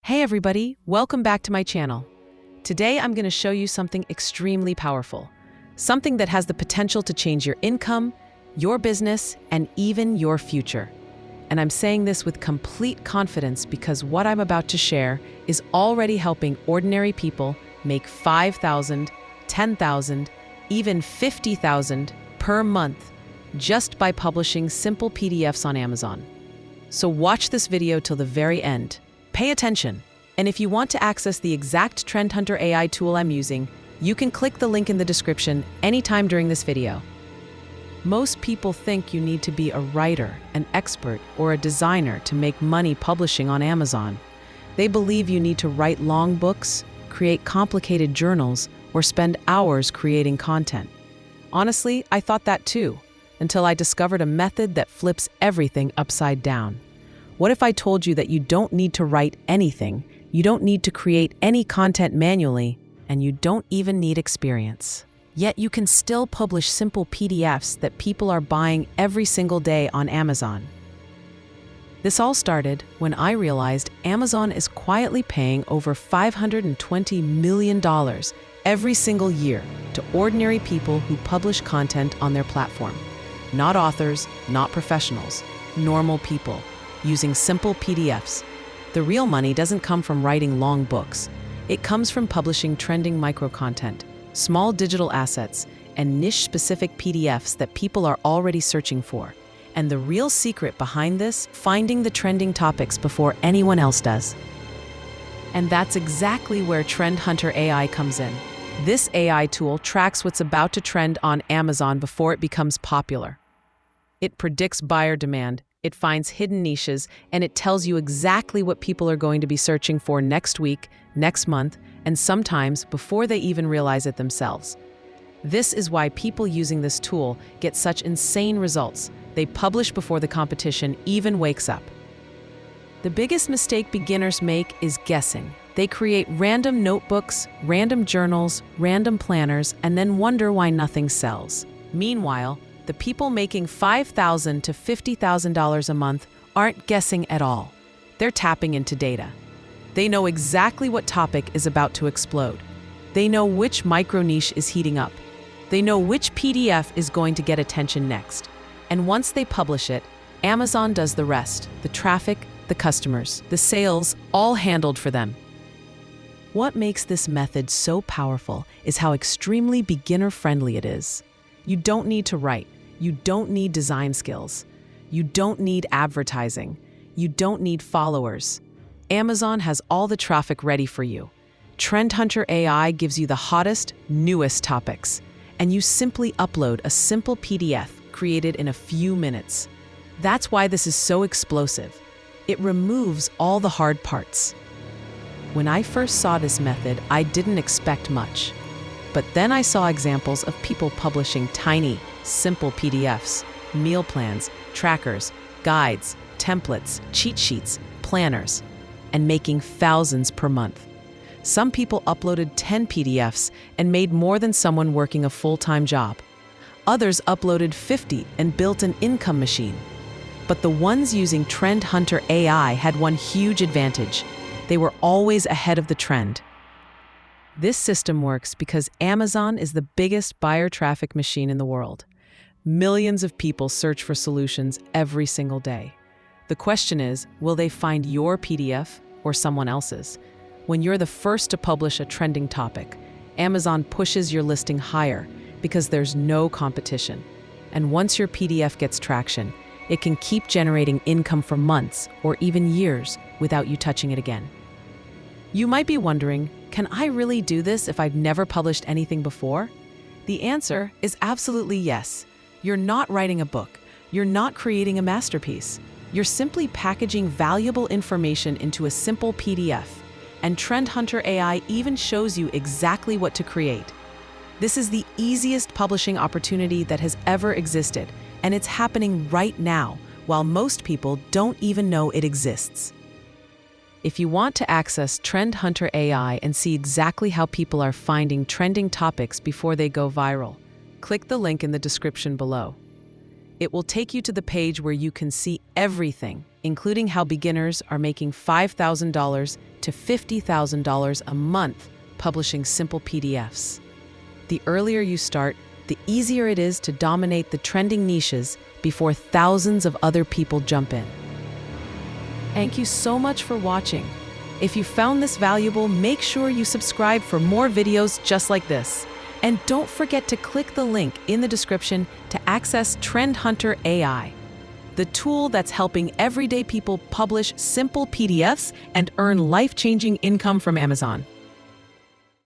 Hey everybody, welcome back to my channel. Today I'm going to show you something extremely powerful. Something that has the potential to change your income, your business, and even your future. And I'm saying this with complete confidence because what I'm about to share is already helping ordinary people make $5,000, $10,000, even $50,000 per month just by publishing simple PDFs on Amazon. So watch this video till the very end. Pay attention. And if you want to access the exact Trend Hunter AI tool I'm using, you can click the link in the description anytime during this video. Most people think you need to be a writer, an expert, or a designer to make money publishing on Amazon. They believe you need to write long books, create complicated journals, or spend hours creating content. Honestly, I thought that too, until I discovered a method that flips everything upside down. What if I told you that you don't need to write anything, you don't need to create any content manually, and you don't even need experience? Yet you can still publish simple PDFs that people are buying every single day on Amazon. This all started when I realized Amazon is quietly paying over $520 million every single year to ordinary people who publish content on their platform. Not authors, not professionals, normal people, using simple PDFs. The real money doesn't come from writing long books. It comes from publishing trending micro-content, small digital assets, and niche-specific PDFs that people are already searching for. And the real secret behind this, finding the trending topics before anyone else does. And that's exactly where Trend Hunter AI comes in. This AI tool tracks what's about to trend on Amazon before it becomes popular. It predicts buyer demand, it finds hidden niches, and it tells you exactly what people are going to be searching for next week, next month, and sometimes before they even realize it themselves. This is why people using this tool get such insane results. They publish before the competition even wakes up. The biggest mistake beginners make is guessing. They create random notebooks, random journals, random planners, and then wonder why nothing sells. Meanwhile, the people making $5,000 to $50,000 a month aren't guessing at all. They're tapping into data. They know exactly what topic is about to explode. They know which micro niche is heating up. They know which PDF is going to get attention next. And once they publish it, Amazon does the rest, the traffic, the customers, the sales, all handled for them. What makes this method so powerful is how extremely beginner-friendly it is. You don't need to write. You don't need design skills. You don't need advertising. You don't need followers. Amazon has all the traffic ready for you. Trend Hunter AI gives you the hottest, newest topics, and you simply upload a simple PDF created in a few minutes. That's why this is so explosive. It removes all the hard parts. When I first saw this method, I didn't expect much. But then I saw examples of people publishing tiny, simple PDFs, meal plans, trackers, guides, templates, cheat sheets, planners, and making thousands per month. Some people uploaded 10 PDFs and made more than someone working a full-time job. Others uploaded 50 and built an income machine. But the ones using Trend Hunter AI had one huge advantage. They were always ahead of the trend. This system works because Amazon is the biggest buyer traffic machine in the world. Millions of people search for solutions every single day. The question is, will they find your PDF or someone else's? When you're the first to publish a trending topic, Amazon pushes your listing higher because there's no competition. And once your PDF gets traction, it can keep generating income for months or even years without you touching it again. You might be wondering, can I really do this if I've never published anything before? The answer is absolutely yes. You're not writing a book. You're not creating a masterpiece. You're simply packaging valuable information into a simple PDF. And Trend Hunter AI even shows you exactly what to create. This is the easiest publishing opportunity that has ever existed, and it's happening right now, while most people don't even know it exists. If you want to access Trend Hunter AI and see exactly how people are finding trending topics before they go viral, click the link in the description below. It will take you to the page where you can see everything, including how beginners are making $5,000 to $50,000 a month publishing simple PDFs. The earlier you start, the easier it is to dominate the trending niches before thousands of other people jump in. Thank you so much for watching. If you found this valuable, make sure you subscribe for more videos just like this. And don't forget to click the link in the description to access Trend Hunter AI, the tool that's helping everyday people publish simple PDFs and earn life-changing income from Amazon.